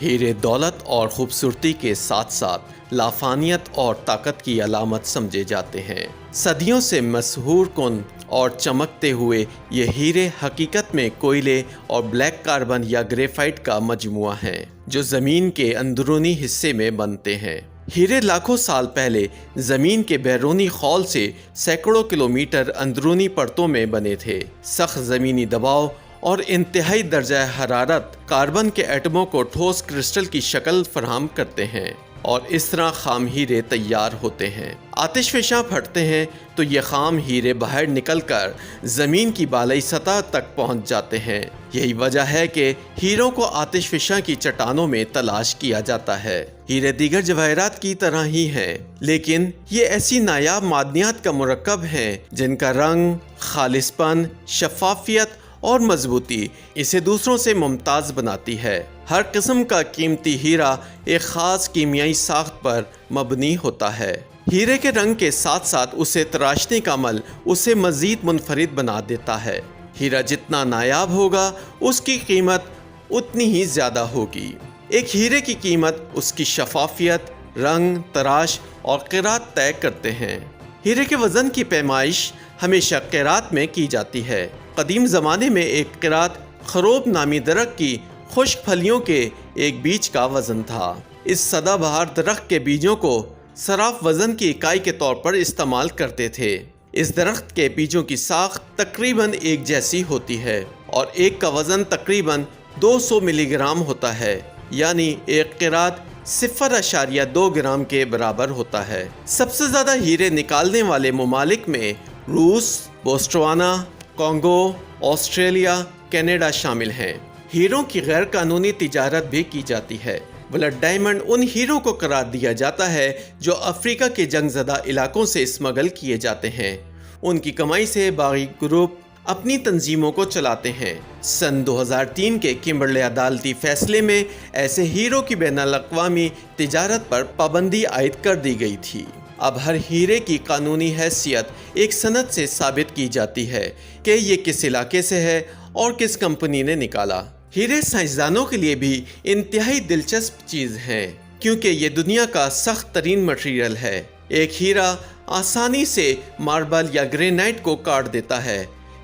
हीरे दौलत और खूबसूरती के साथ साथ लाफानियत और ताकत की अलामत समझे जाते हैं। सदियों से मशहूर कुन और चमकते हुए ये हीरे हकीकत में कोयले और ब्लैक कार्बन या ग्रेफाइट का मजमुआ है जो ज़मीन के अंदरूनी हिस्से में बनते हैं। हीरे लाखों साल पहले ज़मीन के बैरूनी खौल से सैकड़ों किलोमीटर अंदरूनी परतों में बने थे। सख्त ज़मीनी दबाव और इंतहाई दर्जा हरारत कार्बन के एटमों को ठोस क्रिस्टल की शक्ल फराहम करते हैं और इस तरह खाम हीरे तैयार होते हैं। आतिशफ़शां फटते हैं तो ये खाम हीरे बाहर निकलकर ज़मीन की बालाई सतह तक पहुंच जाते हैं। यही वजह है कि हीरों को आतिशफ़शां की चट्टानों में तलाश किया जाता है। हीरे दीगर जवाहरात की तरह ही हैं, लेकिन ये ऐसी नायाब मादनियात का मुरक्कब हैं जिनका रंग, खालिसपन, शफाफियत और मजबूती इसे दूसरों से मुमताज़ बनाती है। हर किस्म का कीमती हीरा एक ख़ास कीमियाई साख्त पर मबनी होता है। हीरे के रंग के साथ साथ उसे तराशने का अमल उसे मज़ीद मुनफरिद बना देता है। हीरा जितना नायाब होगा उसकी कीमत उतनी ही ज़्यादा होगी। एक हीरे की कीमत उसकी शफाफियत, रंग, तराश और क़िरात तय करते हैं। हीरे के वज़न की पैमाइश हमेशा क़िरात में की जाती है। कदीम ज़माने में एक क़िरात खरोब नामी दरख्त की खुश्क फलियों के एक बीज का वज़न था। इस सदाबहार दरख्त के बीजों को सराफ वज़न की इकाई के तौर पर इस्तेमाल करते थे। इस दरख्त के बीजों की साख तकरीबन एक जैसी होती है और एक का वज़न तकरीबन 200 मिलीग्राम होता है, यानी एक क़िरात 0.2 ग्राम के बराबर होता है। सबसे ज़्यादा हीरे निकालने वाले ममालिक में रूस, बोस्टवाना, कॉन्गो, ऑस्ट्रेलिया, कनाडा शामिल हैं। हीरों की गैर कानूनी तिजारत भी की जाती है। ब्लड डायमंड उन हीरों को करार दिया जाता है जो अफ्रीका के जंगज़दा इलाकों से स्मगल किए जाते हैं। उनकी कमाई से बागी ग्रुप अपनी तंजीमों को चलाते हैं। सन 2003 के किम्बरले अदालती फैसले में ऐसे हीरों की बैनुल-अक़वामी तिजारत पर पाबंदी आयद कर दी गई थी। अब हर हीरे की कानूनी हैसियत एक सनद से साबित की जाती है कि ये किस इलाके से है और किस कंपनी ने निकाला। हीरे साइंसदानों के लिए भी इंतहाई दिलचस्प चीज़ है क्योंकि ये दुनिया का सख्त तरीन मटेरियल है। एक हीरा आसानी से मार्बल या ग्रेनाइट को काट देता है।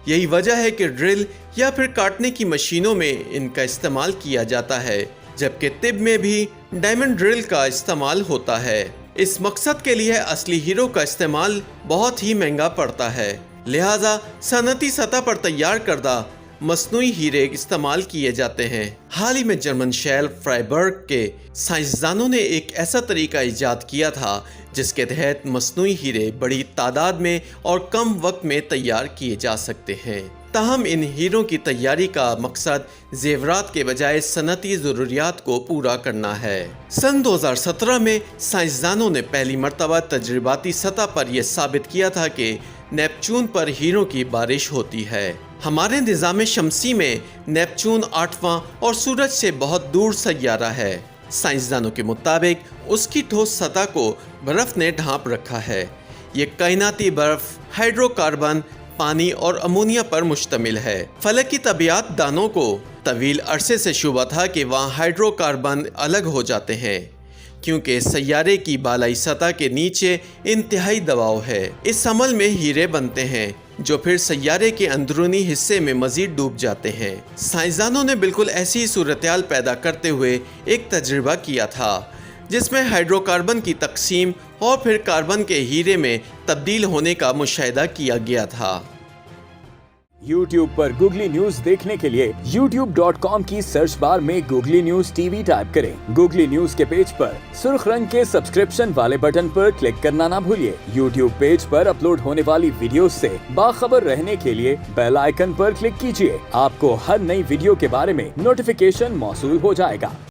यही वजह है कि ड्रिल या फिर काटने की मशीनों में इनका इस्तेमाल किया जाता है, जबकि तिब में भी डायमंड ड्रिल का इस्तेमाल होता है। इस मकसद के लिए असली हीरो का इस्तेमाल बहुत ही महंगा पड़ता है, लिहाजा सनती सतह पर तैयार करदा मसनूई हीरे इस्तेमाल किए जाते हैं। हाल ही में जर्मन शहर फ्राइबर्ग के साइंसदानों ने एक ऐसा तरीका इजाद किया था जिसके तहत मसनूई हीरे बड़ी तादाद में और कम वक्त में तैयार किए जा सकते हैं। ताहम इन हीरों की तैयारी का मकसद जेवरात के बजाय सनती ज़रूरियात को पूरा करना है। सन 2017 में साइंसदानों ने पहली मर्तबा तजर्बाती सतह पर यह साबित किया था कि नेपच्यून पर हीरों की बारिश होती है। हमारे निज़ाम शमसी में नेपच्यून 8वां और सूरज से बहुत दूर सैयारा है। साइंसदानों के मुताबिक उसकी ठोस सतह को बर्फ़ ने ढांप रखा है। ये कायनाती बर्फ़ हाइड्रोकार्बन, पानी और अमोनिया पर मुश्तमिल है। फलकी तबियात दानों को तवील अरसे से शुबा था कि वहाँ हाइड्रोकार्बन अलग हो जाते हैं क्योंकि सैयारे की बालाई सतह के नीचे इंतहाई दबाव है। इस अमल में हीरे बनते हैं जो फिर सैयारे के अंदरूनी हिस्से में मजीद डूब जाते हैं। साइंसदानों ने बिल्कुल ऐसी ही सूरत-ए-हाल पैदा करते हुए एक तजुर्बा किया था जिसमें हाइड्रोकार्बन की तकसीम और फिर कार्बन के हीरे में तब्दील होने का मुशाहिदा किया गया था। YouTube पर गूगली न्यूज देखने के लिए youtube.com की सर्च बार में गूगली न्यूज टीवी टाइप करें। गूगली न्यूज के पेज पर सुर्ख रंग के सब्सक्रिप्शन वाले बटन पर क्लिक करना ना भूलिए। YouTube पेज पर अपलोड होने वाली वीडियो से बाखबर रहने के लिए बेल आइकन पर क्लिक कीजिए। आपको हर नई वीडियो के बारे में नोटिफिकेशन मौसूल हो जाएगा।